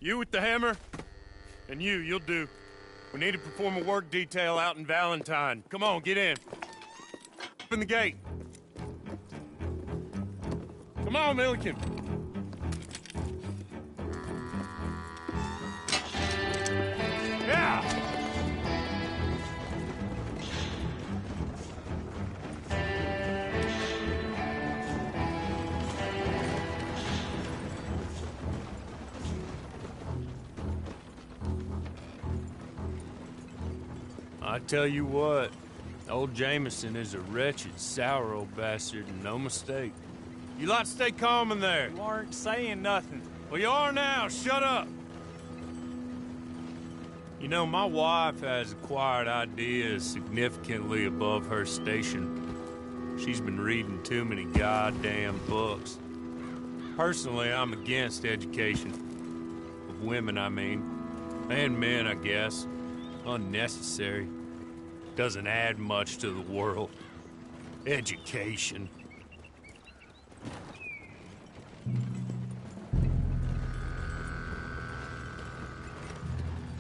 You with the hammer? And you'll do. We need to perform a work detail out in Valentine. Come on, get in. Open the gate. Come on, Milliken. Yeah! I tell you what, old Jameson is a wretched, sour old bastard, and no mistake. You lot stay calm in there. You aren't saying nothing. Well, you are now. Shut up. You know, my wife has acquired ideas significantly above her station. She's been reading too many goddamn books. Personally, I'm against education. Of women, I mean. And men, I guess. Unnecessary. Doesn't add much to the world. Education.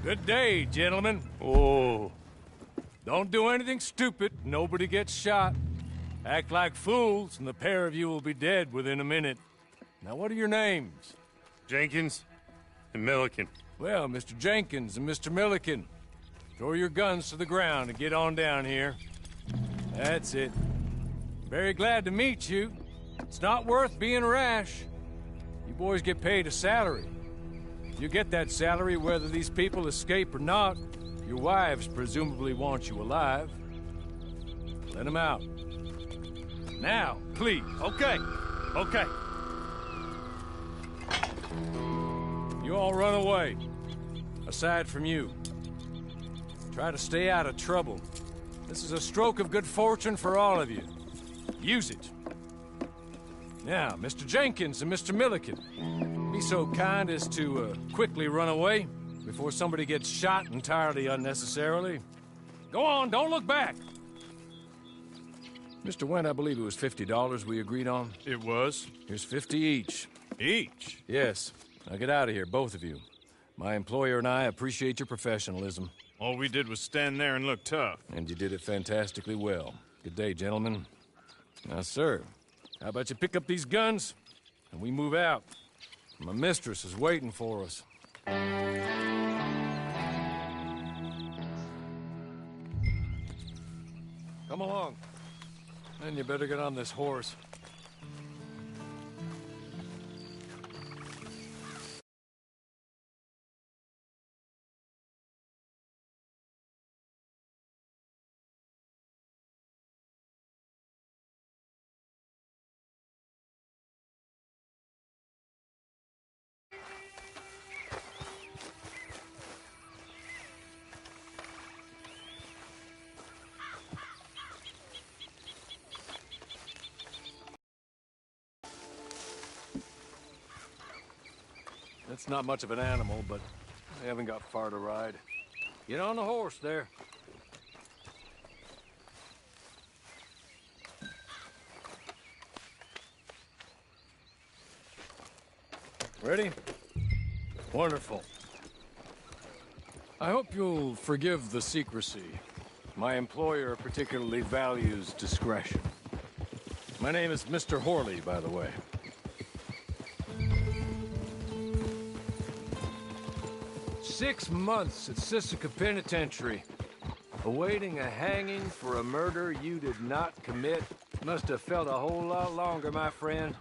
Good day, gentlemen. Oh. Don't do anything stupid. Nobody gets shot. Act like fools, and the pair of you will be dead within a minute. Now, what are your names? Jenkins and Milliken. Well, Mr. Jenkins and Mr. Milliken, throw your guns to the ground and get on down here. That's it. Very glad to meet you. It's not worth being rash. You boys get paid a salary. You get that salary whether these people escape or not. Your wives presumably want you alive. Let them out. Now, please. Okay. Okay. You all run away. Aside from you. Try to stay out of trouble. This is a stroke of good fortune for all of you. Use it. Now, Mr. Jenkins and Mr. Milliken, be so kind as to quickly run away before somebody gets shot entirely unnecessarily. Go on, don't look back. Mr. Wendt, I believe it was $50 we agreed on. It was. Here's 50 each. Each? Yes. Now get out of here, both of you. My employer and I appreciate your professionalism. All we did was stand there and look tough. And you did it fantastically well. Good day, gentlemen. Now, sir, how about you pick up these guns, and we move out? My mistress is waiting for us. Come along. Then you better get on this horse. That's not much of an animal, but they haven't got far to ride. Get on the horse there. Ready? Wonderful. I hope you'll forgive the secrecy. My employer particularly values discretion. My name is Mr. Horley, by the way. 6 months at Sisika Penitentiary, awaiting a hanging for a murder you did not commit. Must have felt a whole lot longer, my friend.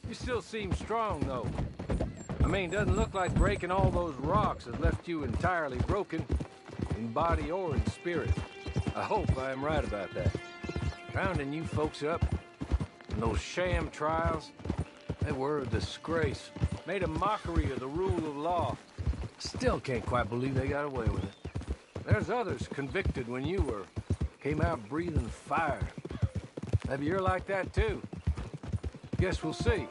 You still seem strong, though. I mean, doesn't look like breaking all those rocks has left you entirely broken, in body or in spirit. I hope I am right about that. Rounding you folks up, and those sham trials, they were a disgrace. Made a mockery of the rule of law. Still can't quite believe they got away with it. There's others convicted when you were. Came out breathing fire. Maybe you're like that too. Guess we'll see.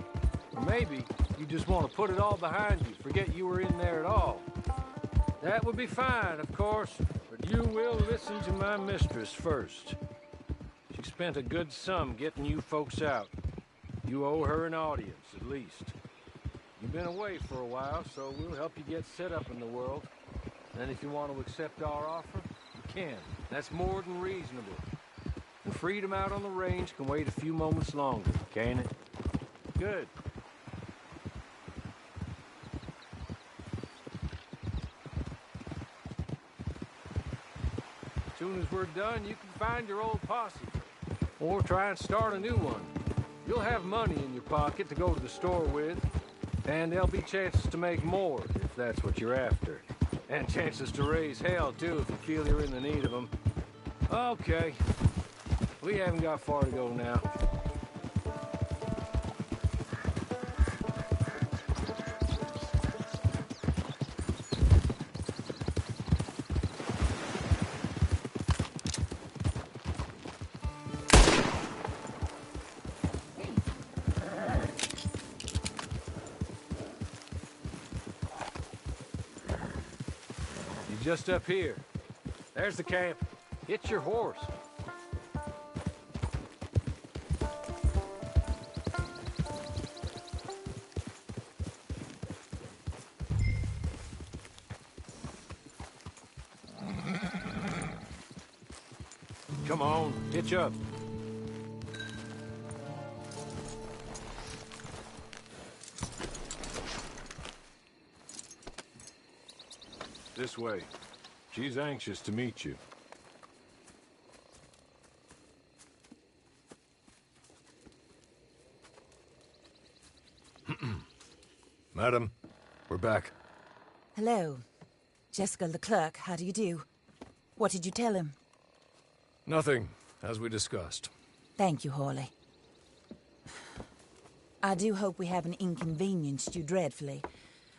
Or maybe you just want to put it all behind you, forget you were in there at all. That would be fine, of course, but you will listen to my mistress first. She spent a good sum getting you folks out. You owe her an audience, at least. You've been away for a while, so we'll help you get set up in the world. And if you want to accept our offer, you can. That's more than reasonable. The freedom out on the range can wait a few moments longer, can't it? Good. As soon as we're done, you can find your old posse. Or try and start a new one. You'll have money in your pocket to go to the store with, and there'll be chances to make more, if that's what you're after. And chances to raise hell, too, if you feel you're in the need of them. Okay. We haven't got far to go now. Just up here. There's the camp. Hit your horse. Come on, hitch up. This way. She's anxious to meet you. Madam, we're back. Hello. Jessica Leclerc, how do you do? What did you tell him? Nothing, as we discussed. Thank you, Hawley. I do hope we haven't inconvenienced you dreadfully.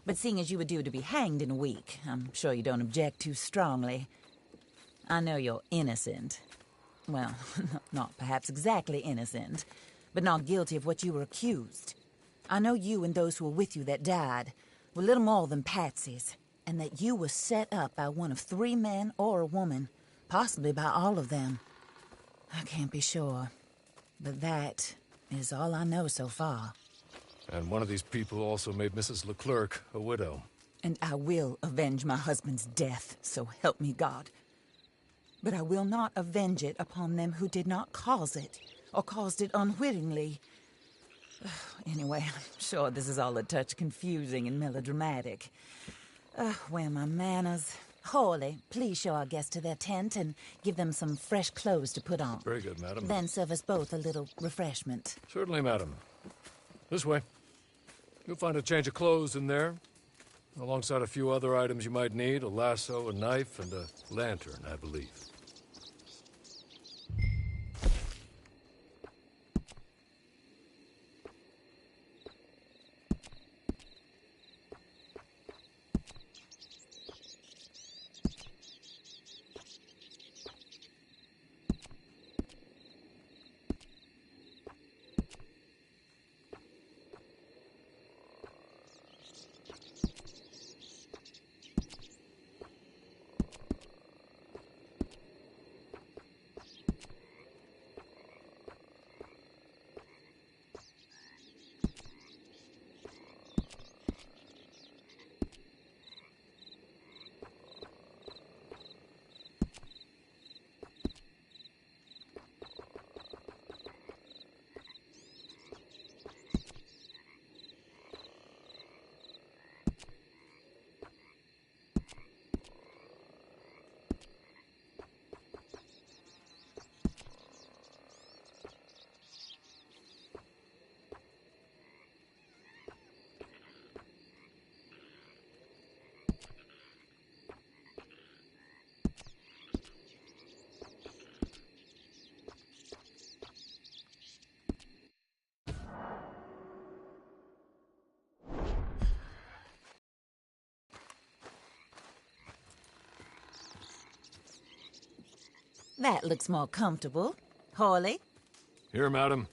But seeing as you were due to be hanged in a week, I'm sure you don't object too strongly. I know you're innocent. Well, not perhaps exactly innocent, but not guilty of what you were accused. I know you and those who were with you that died were little more than patsies, and that you were set up by one of 3 men or a woman, possibly by all of them. I can't be sure, but that is all I know so far. And one of these people also made Mrs. Leclerc a widow. And I will avenge my husband's death, so help me God. But I will not avenge it upon them who did not cause it, or caused it unwittingly. Anyway, I'm sure this is all a touch confusing and melodramatic. Where are my manners? Hawley, please show our guests to their tent and give them some fresh clothes to put on. Very good, madam. Then serve us both a little refreshment. Certainly, madam. This way. You'll find a change of clothes in there, alongside a few other items you might need, a lasso, a knife, and a lantern, I believe. That looks more comfortable. Hawley? Here, madam.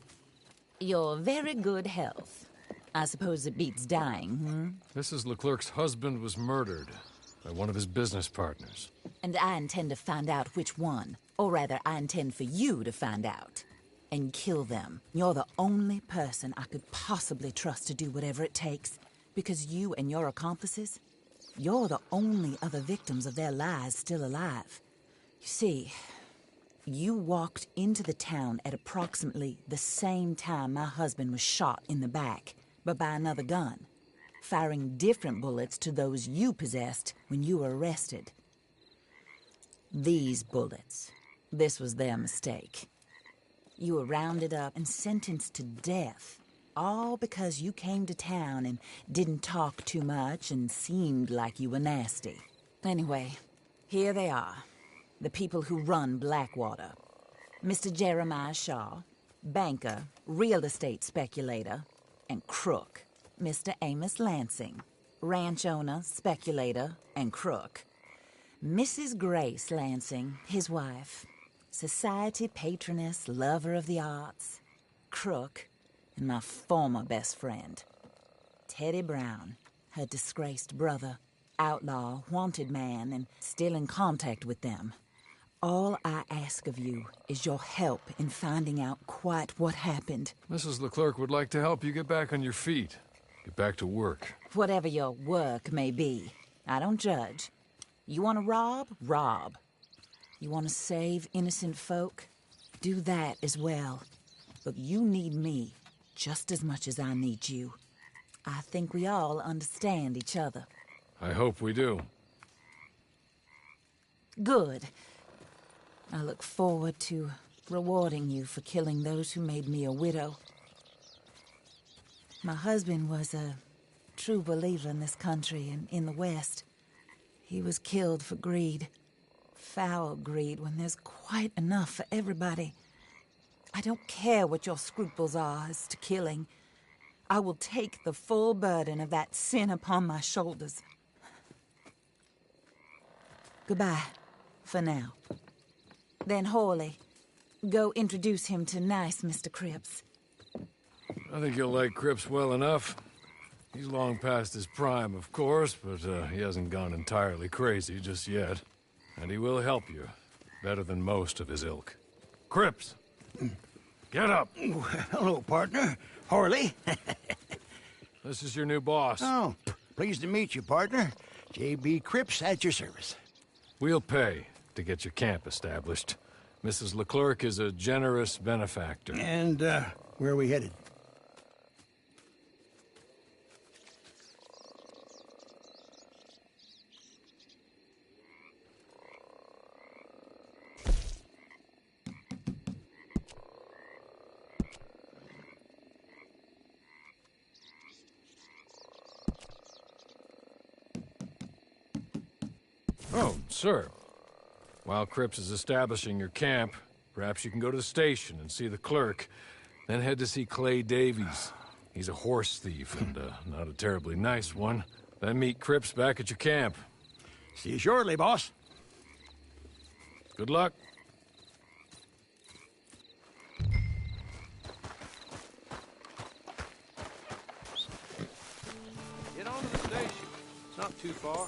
Your very good health. I suppose it beats dying, Mrs. Leclerc's husband was murdered by one of his business partners. And I intend to find out which one. Or rather, I intend for you to find out. And kill them. You're the only person I could possibly trust to do whatever it takes. Because you and your accomplices, you're the only other victims of their lies still alive. You see, you walked into the town at approximately the same time my husband was shot in the back, but by another gun, firing different bullets to those you possessed when you were arrested. These bullets, this was their mistake. You were rounded up and sentenced to death, all because you came to town and didn't talk too much and seemed like you were nasty. Anyway, here they are, the people who run Blackwater. Mr. Jeremiah Shaw, banker, real estate speculator, and crook. Mr. Amos Lansing, ranch owner, speculator, and crook. Mrs. Grace Lansing, his wife, society patroness, lover of the arts, crook, and my former best friend, Teddy Brown, her disgraced brother, outlaw, wanted man, and still in contact with them. All I ask of you is your help in finding out quite what happened. Mrs. Leclerc would like to help you get back on your feet. Get back to work. Whatever your work may be, I don't judge. You want to rob? Rob. You want to save innocent folk? Do that as well. But you need me just as much as I need you. I think we all understand each other. I hope we do. Good. I look forward to rewarding you for killing those who made me a widow. My husband was a true believer in this country and in the West. He was killed for greed. Foul greed when there's quite enough for everybody. I don't care what your scruples are as to killing. I will take the full burden of that sin upon my shoulders. Goodbye, for now. Then Hawley, go introduce him to nice Mr. Cripps. I think you'll like Cripps well enough. He's long past his prime, of course, but he hasn't gone entirely crazy just yet. And he will help you, better than most of his ilk. Cripps! Get up! Hello, partner. Harley. This is your new boss. Oh, pleased to meet you, partner. J.B. Cripps at your service. We'll pay to get your camp established. Mrs. Leclerc is a generous benefactor. And, where are we headed? Oh, sir. While Cripps is establishing your camp, perhaps you can go to the station and see the clerk, then head to see Clay Davies. He's a horse thief, and not a terribly nice one. Then meet Cripps back at your camp. See you shortly, boss. Good luck. Get on to the station. It's not too far.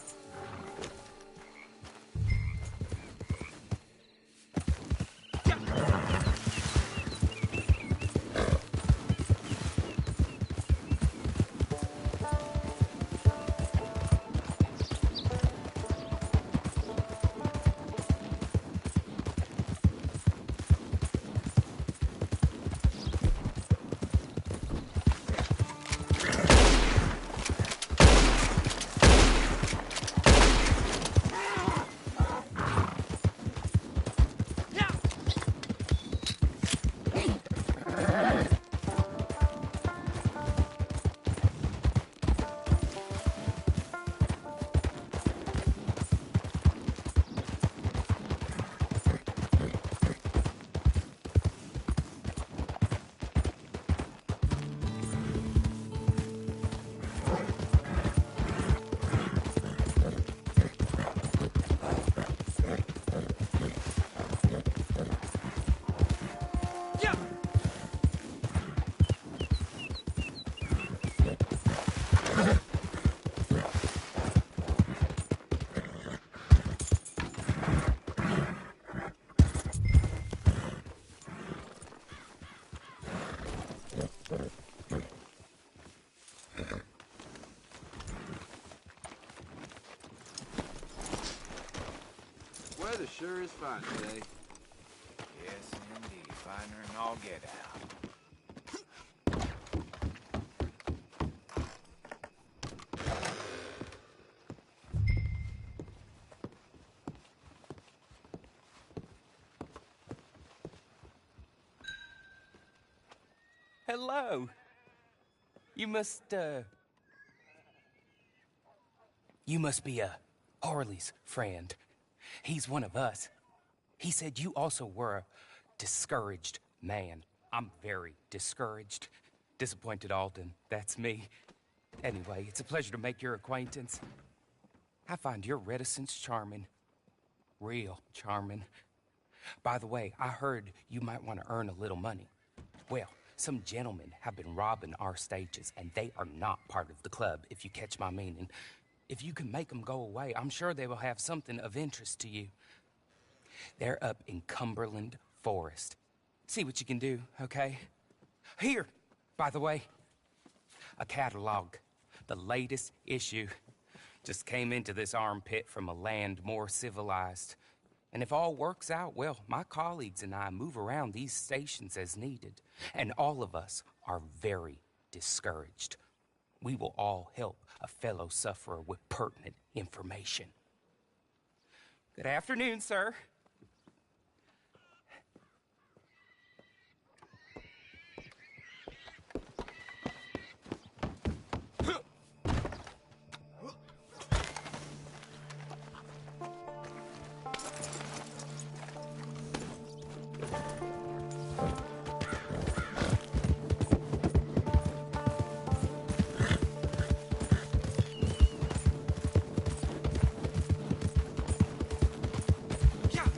weather sure is fine today. Yes, indeed. Finer than all get out. Hello. You must be Harley's friend. He's one of us. He said you also were a discouraged man. I'm very discouraged. Disappointed Alden, that's me. Anyway, it's a pleasure to make your acquaintance. I find your reticence charming. Real charming. By the way, I heard you might want to earn a little money. Well, some gentlemen have been robbing our stages, and they are not part of the club, if you catch my meaning. If you can make them go away, I'm sure they will have something of interest to you. They're up in Cumberland Forest. See what you can do, okay? Here, by the way, a catalog. The latest issue. Just came into this armpit from a land more civilized. And if all works out, well, my colleagues and I move around these stations as needed. And all of us are very discouraged. We will all help a fellow sufferer with pertinent information. Good afternoon, sir. Yeah.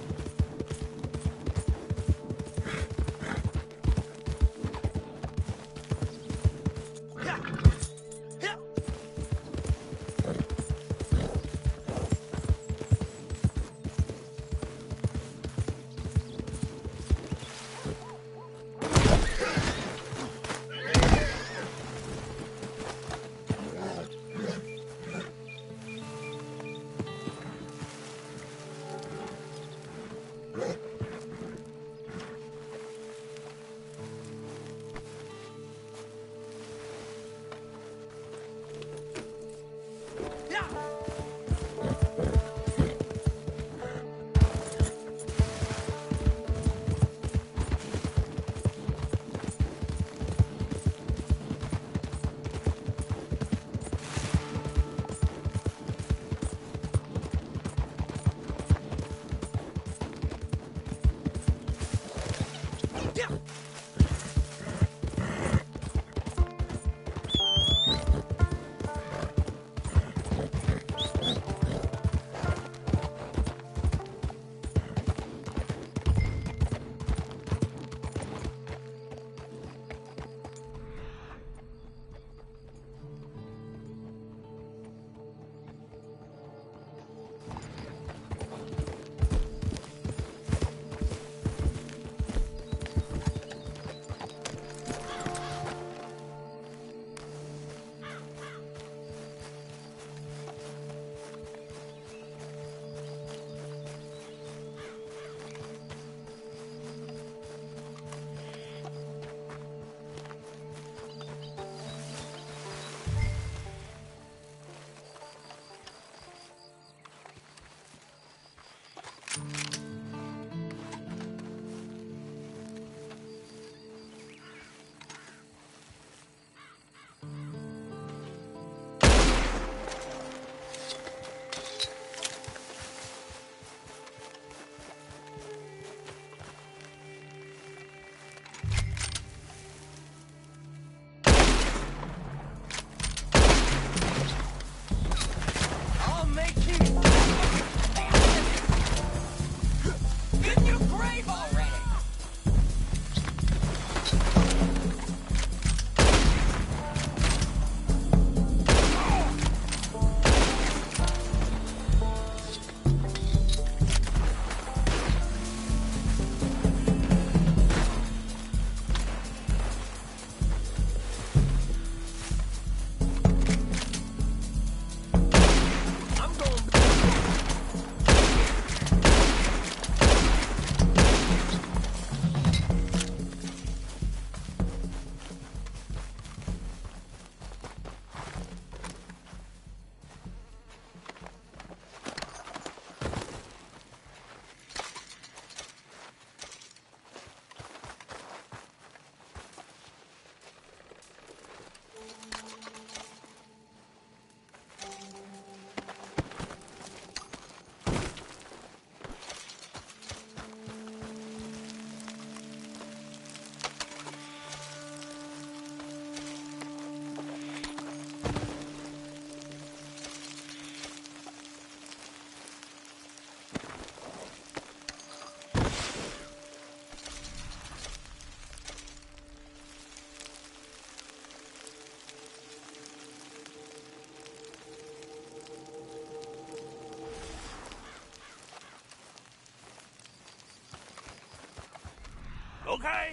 okay?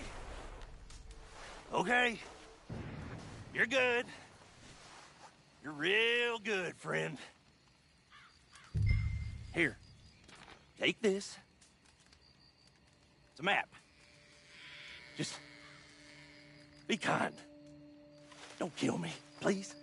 Okay. You're good. You're real good, friend. Here. Take this. It's a map. Just be kind. Don't kill me, please.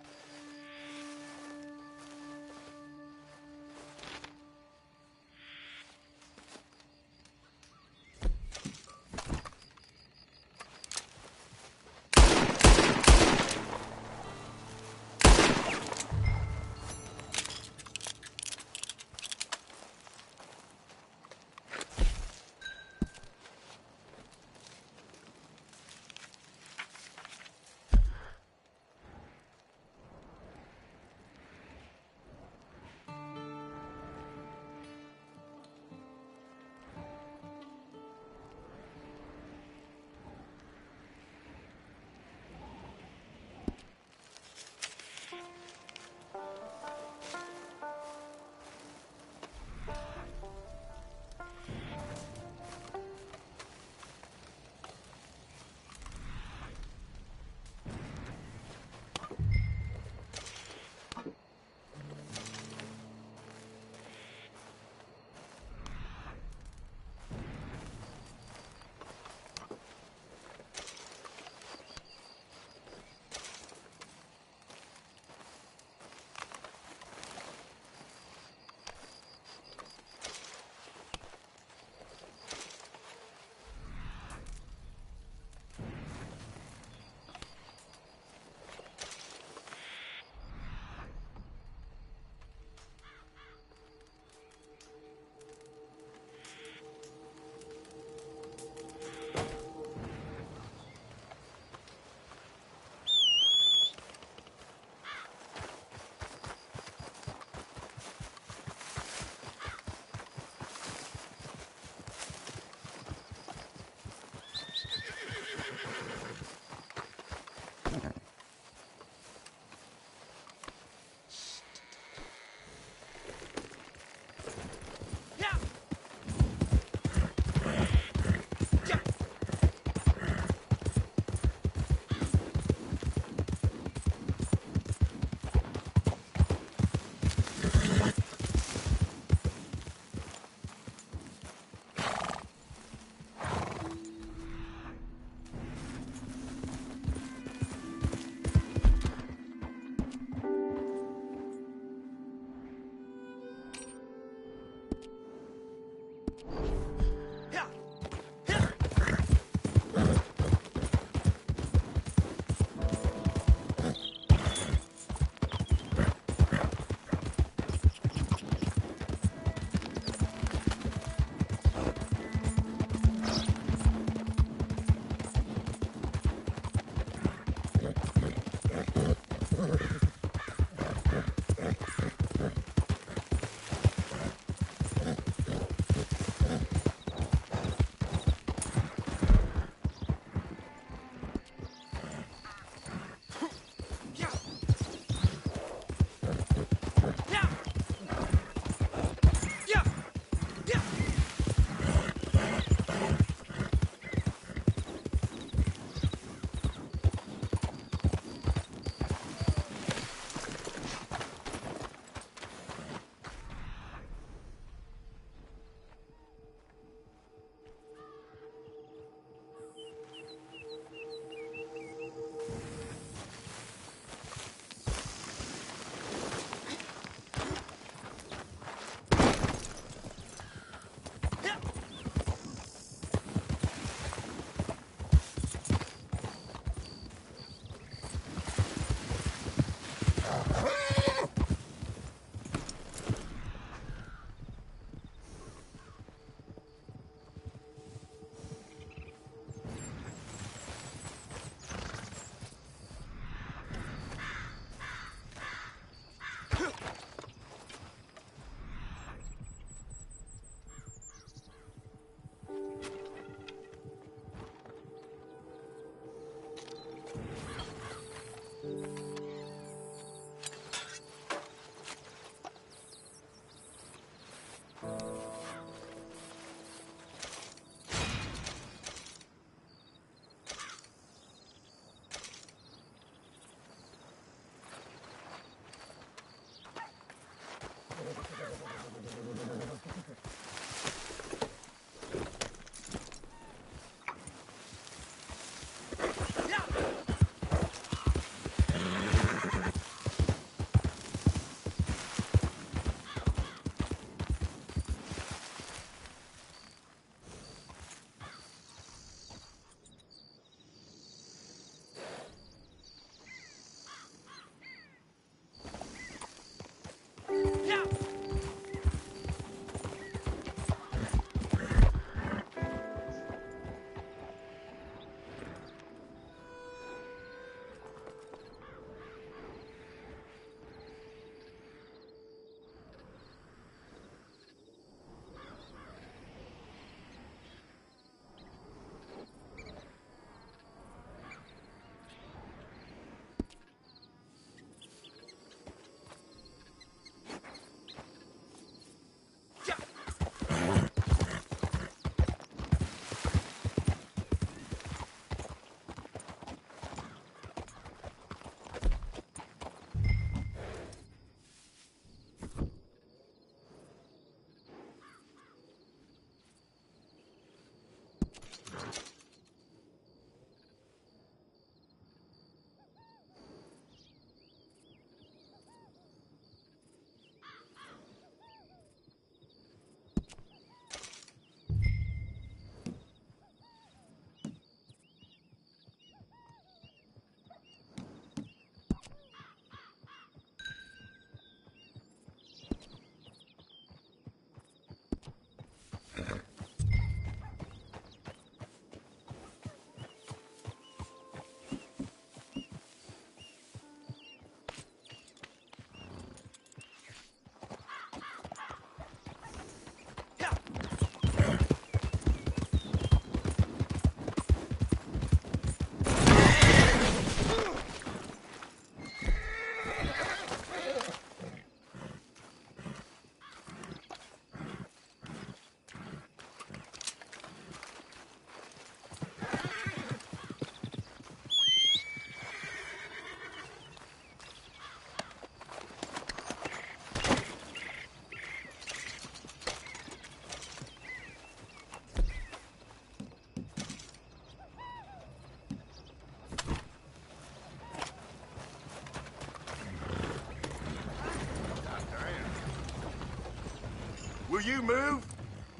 Will you move?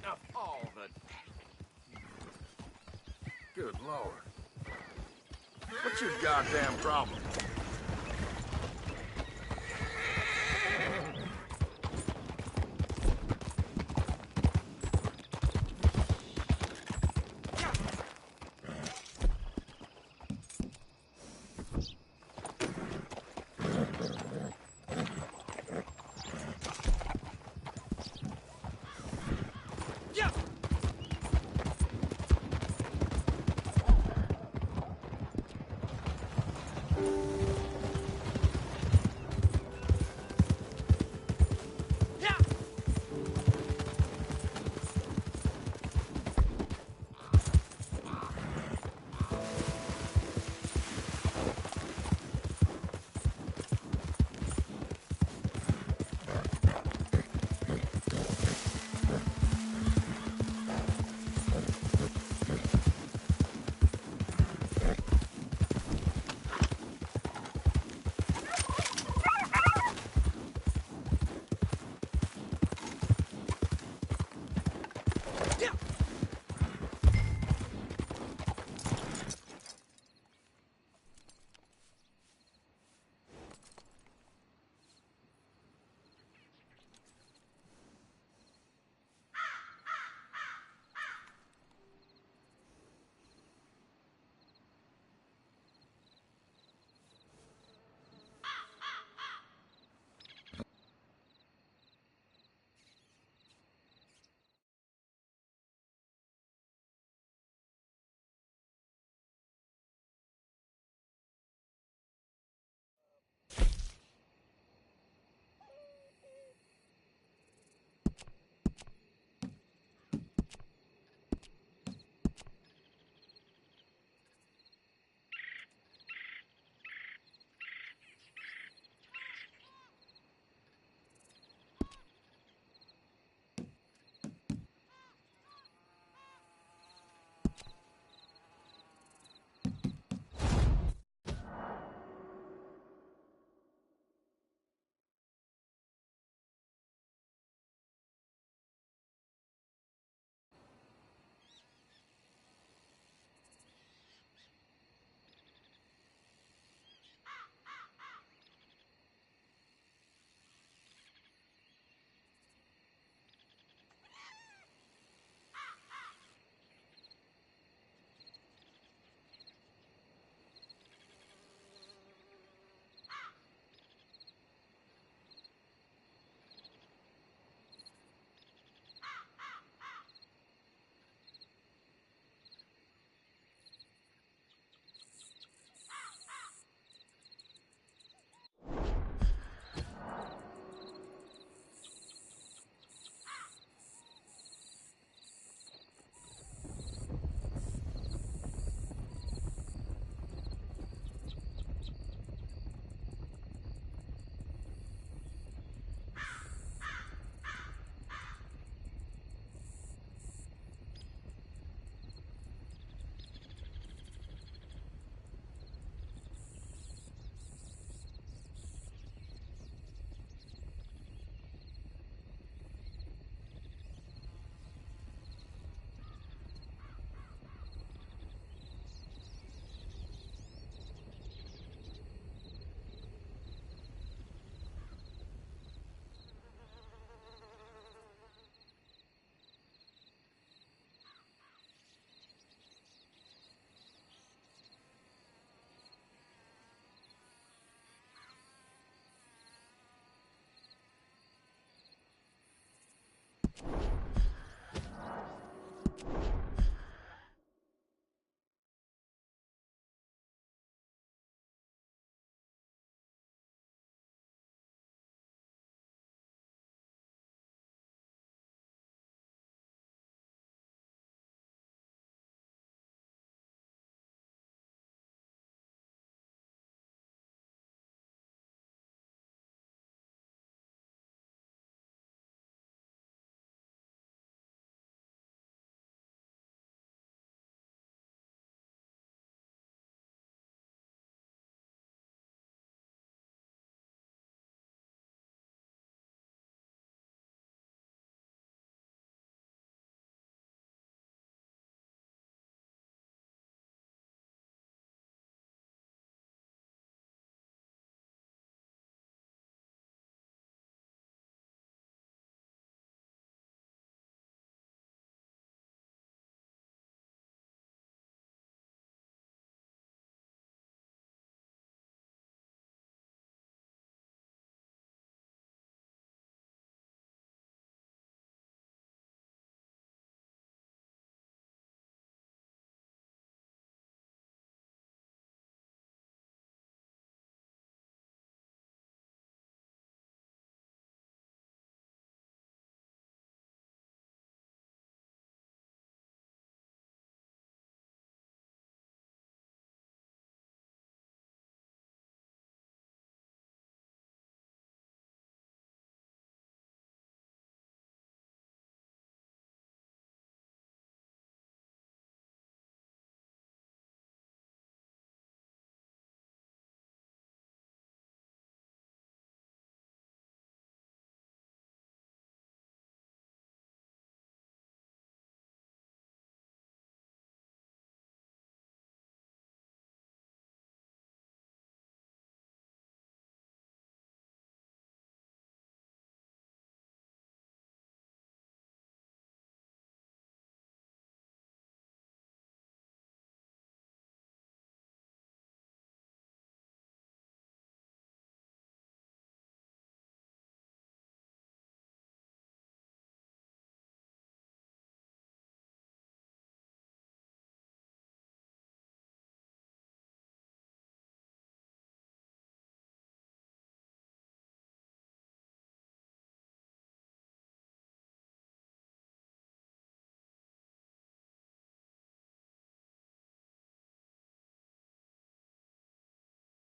Of all the... Good Lord. What's your goddamn problem?